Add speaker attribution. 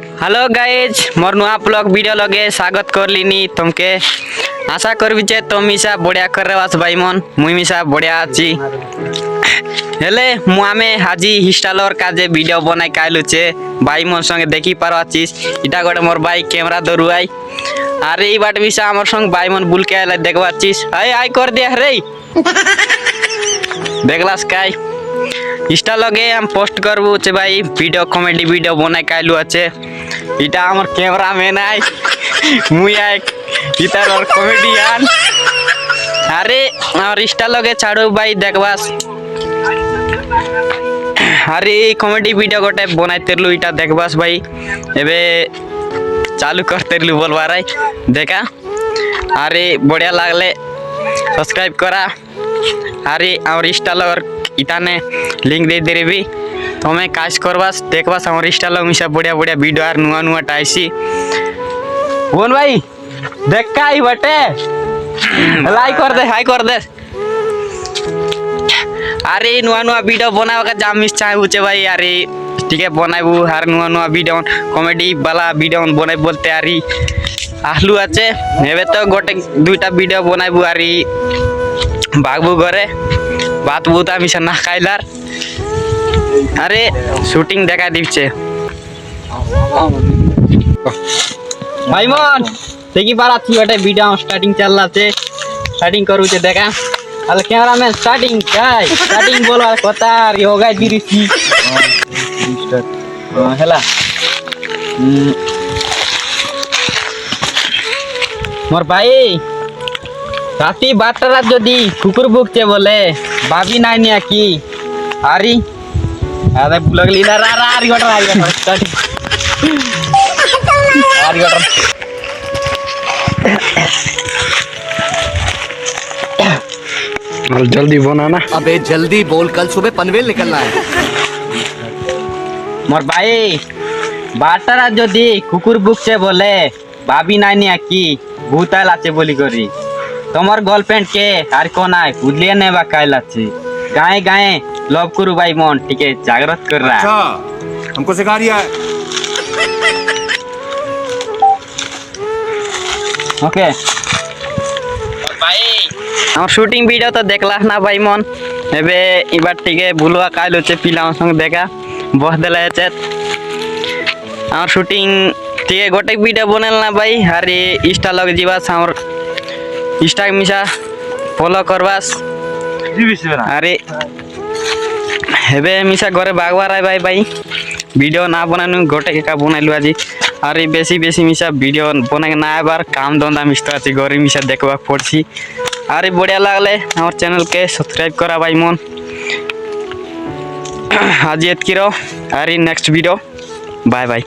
Speaker 1: Hello guys मोर नुआ blog video लगे स्वागत करलिनी तुमके आशा करबी जे तुम मिसा बढ़िया कर रहे भाई मन मुई मिसा बढ़िया आछि हेले मुआमे हाजी हिस्टालर का जे वीडियो बनाई काइलु छे भाई मन संगे देखी पारछिस इटा गोटे मोर भाई कैमरा धरुआई अरे ई बाट मिसा हमर संग भाई मन बुल के आइला देखबाछिस आय आय कर दे रे देखलास काय इंस्टा लगे हम पोस्ट करबो छे भाई वीडियो कॉमेडी वीडियो बनाई काइलु আছে इटा हमर कैमरामैन आय मुई आय इतार और कॉमेडियन अरे और इंस्टा लगे छाड़ो भाई देखबास अरे कॉमेडी वीडियो गोटे बनाइतेरलु इटा देखबास भाई एबे चालू करतेरलु बोलबाराय देखा अरे बढ़िया लागले सब्सक्राइब करा अरे और इंस्टा लगर इताने लिंक दे दे भी तुम्हें काज करबास देखबास हमर इंस्टा लग मिसा बढ़िया बढ़िया वीडियो आर नुआ नुआ टाइसी बोल भाई देख का ही बटे लाइक कर दे हाई कर दे अरे नुआ नुआ वीडियो बनावा का जाम मिस चाहे उचे भाई अरे ठीक है बनाइबू हर नुआ नुआ वीडियो कॉमेडी वाला वीडियो बनाई बोलते आरी आलू আছে एबे तो गोटे दुईटा वीडियो बनाइबू आरी भागबू घरे बात बुता मिसा ना खाइलार अरे शूटिंग देखा दिछे भाई मन देखी पारा थी बटे वीडियो स्टार्टिंग चल रहा छे स्टार्टिंग करू छे देखा अल कैमरामैन स्टार्टिंग काय स्टार्टिंग बोलवा कता रे होगा दिरिसी हेला मोर भाई राती 12टा रात जदी कुकुर भुकছে বলে ভাবি নাই নিয়া কি আরি আরে লাগলি না আরি গটা স্টার্টিং আরি গটা
Speaker 2: माल जल्दी बनाना
Speaker 3: अबे जल्दी बोल कल सुबह पनवेल निकलना है
Speaker 1: मोर भाई 12টা রাত যদি কুকুর ভুকছে বলে ভাবি নাই নিয়া কি ভূতাল আছে বলি করি তোমার গার্লফ্রেন্ড के আর কোন আই বুঝলিয়ে ने बा काइल আছে गाए गाए लव करू भाई मन ठीक है जागृत कर रहा
Speaker 3: अच्छा हमको सिखा रिया है
Speaker 1: ओके भाई আমার শুটিং ভিডিও তো দেখলাস না ভাই মন এবে এবার ঠিক है ভুলवा কাইল হচ্ছে পিলার সঙ্গে দেখা বস দেলা আছে আমার শুটিং ঠিক है গোটে ভিডিও বনেল না ভাই আরে ইনস্টা লগ জিবাস আমার इंस्टा मिसा फॉलो करवास अरे हेबे मिसा घरे बागवार है भाई भाई वीडियो ना बनानु गोटे के का बनाइलु आज अरे बेसी बेसी मिसा वीडियो बनाके ना आबार काम धंधा मिस्ता अछि घरे मिसा देखबा पड़छि अरे बढ़िया लागले हमर चैनल के सब्सक्राइब करा भाई मन आज एत किरो अरे नेक्स्ट वीडियो बाय बाय।